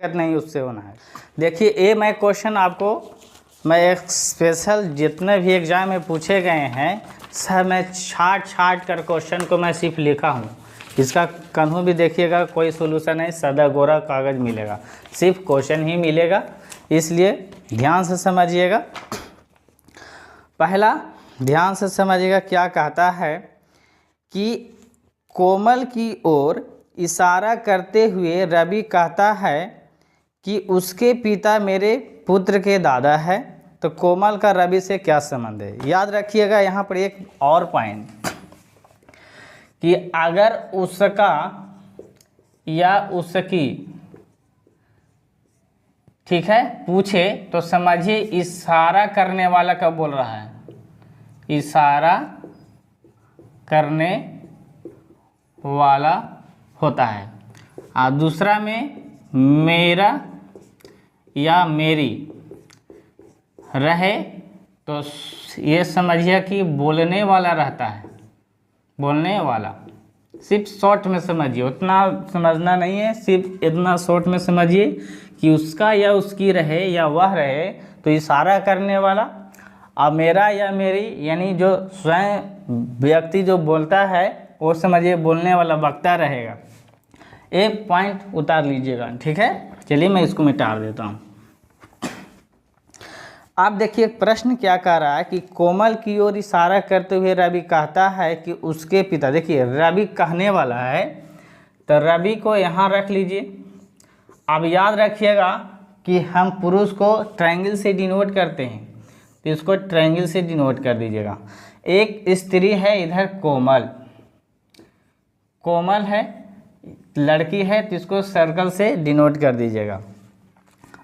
नहीं उससे होना है। देखिए ये मैं क्वेश्चन आपको मैं एक स्पेशल जितने भी एग्जाम में पूछे गए हैं सब मैं छाट कर क्वेश्चन को मैं सिर्फ लिखा हूँ। इसका कहीं भी देखिएगा कोई सोल्यूशन नहीं, सादा गोरा कागज़ मिलेगा, सिर्फ क्वेश्चन ही मिलेगा, इसलिए ध्यान से समझिएगा। पहला ध्यान से समझिएगा क्या कहता है कि कोमल की ओर इशारा करते हुए रवि कहता है कि उसके पिता मेरे पुत्र के दादा है। तो कोमल का रवि से क्या संबंध है? याद रखिएगा यहाँ पर एक और पॉइंट कि अगर उसका या उसकी, ठीक है, पूछे तो समझिए इशारा करने वाला कब बोल रहा है, इशारा करने वाला होता है। और दूसरा में मेरा या मेरी रहे तो ये समझिए कि बोलने वाला रहता है, बोलने वाला। सिर्फ शॉर्ट में समझिए, उतना समझना नहीं है, सिर्फ इतना शॉर्ट में समझिए कि उसका या उसकी रहे या वह रहे तो इशारा करने वाला, और मेरा या मेरी यानी जो स्वयं व्यक्ति जो बोलता है वो समझिए बोलने वाला वक्ता रहेगा। एक पॉइंट उतार लीजिएगा, ठीक है। चलिए मैं इसको मिटा देता हूँ। आप देखिए प्रश्न क्या कह रहा है कि कोमल की ओर इशारा करते हुए रवि कहता है कि उसके पिता, देखिए रवि कहने वाला है तो रवि को यहाँ रख लीजिए। अब याद रखिएगा कि हम पुरुष को ट्रायंगल से डिनोट करते हैं, तो इसको ट्रायंगल से डिनोट कर दीजिएगा। एक स्त्री है इधर कोमल, कोमल है, लड़की है तो इसको सर्कल से डिनोट कर दीजिएगा।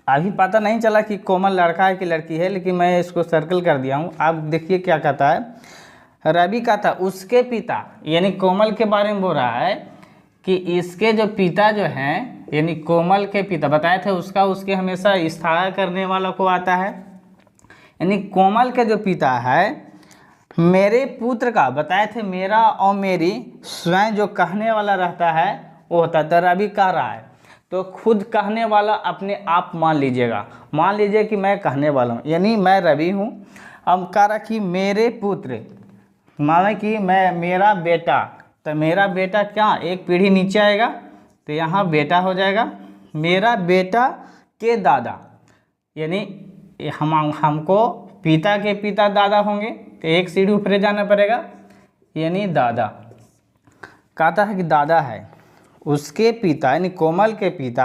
अभी पता नहीं चला कि कोमल लड़का है कि लड़की है, लेकिन मैं इसको सर्कल कर दिया हूँ। आप देखिए क्या कहता है, रवि का था उसके पिता, यानी कोमल के बारे में बोल रहा है कि इसके जो पिता जो हैं, यानी कोमल के पिता बताए थे उसका उसके हमेशा इशारा करने वाला को आता है, यानी कोमल के जो पिता है मेरे पुत्र का बताए थे मेरा और मेरी, स्वयं जो कहने वाला रहता है वो होता है। तो रवि कह रहा है तो खुद कहने वाला अपने आप मान लीजिएगा, मान लीजिए कि मैं कहने वाला हूँ, यानी मैं रवि हूँ। अब कह रहा कि मेरे पुत्र, माने कि मैं मेरा बेटा, तो मेरा बेटा क्या एक पीढ़ी नीचे आएगा तो यहाँ बेटा हो जाएगा, मेरा बेटा के दादा, यानी हमको पिता के पिता दादा होंगे तो एक सीढ़ी ऊपर जाना पड़ेगा, यानी दादा। कहता है कि दादा है उसके पिता यानी कोमल के पिता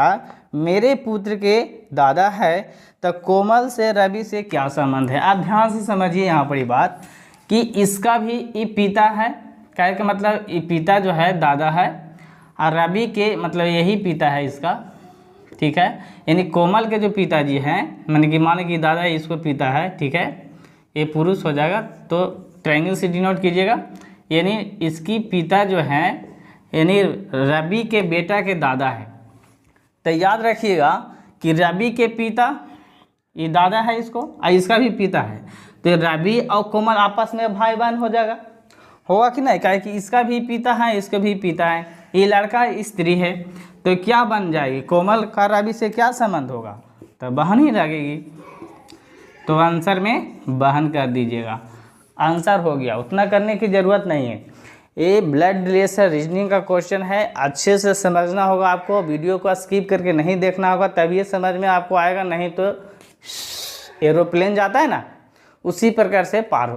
मेरे पुत्र के दादा है, तो कोमल से रवि से क्या संबंध है? आप ध्यान से समझिए यहाँ पर बात कि इसका भी ये पिता है, कहे का मतलब ये पिता जो है दादा है, और रवि के मतलब यही पिता है इसका, ठीक है। यानी कोमल के जो पिताजी हैं, माने कि माने कि दादा इसको पिता है, ठीक है, ये पुरुष हो जाएगा तो ट्रायंगल से डिनोट कीजिएगा। यानी इसकी पिता जो हैं यानी रवि के बेटा के दादा है। तो याद रखिएगा कि रवि के पिता ये दादा है इसको, और इसका भी पिता है, तो रवि और कोमल आपस में भाई बहन हो जाएगा, होगा कि नहीं? कहे कि इसका भी पिता है इसका भी पिता है, ये लड़का स्त्री है, तो क्या बन जाएगी? कोमल का रवि से क्या संबंध होगा? तो बहन ही लगेगी। तो आंसर में बहन कर दीजिएगा, आंसर हो गया। उतना करने की ज़रूरत नहीं है। ये ब्लड रिलेशन रीजनिंग का क्वेश्चन है, अच्छे से समझना होगा आपको, वीडियो को स्किप करके नहीं देखना होगा, तभी ये समझ में आपको आएगा, नहीं तो एरोप्लेन जाता है ना उसी प्रकार से पार हो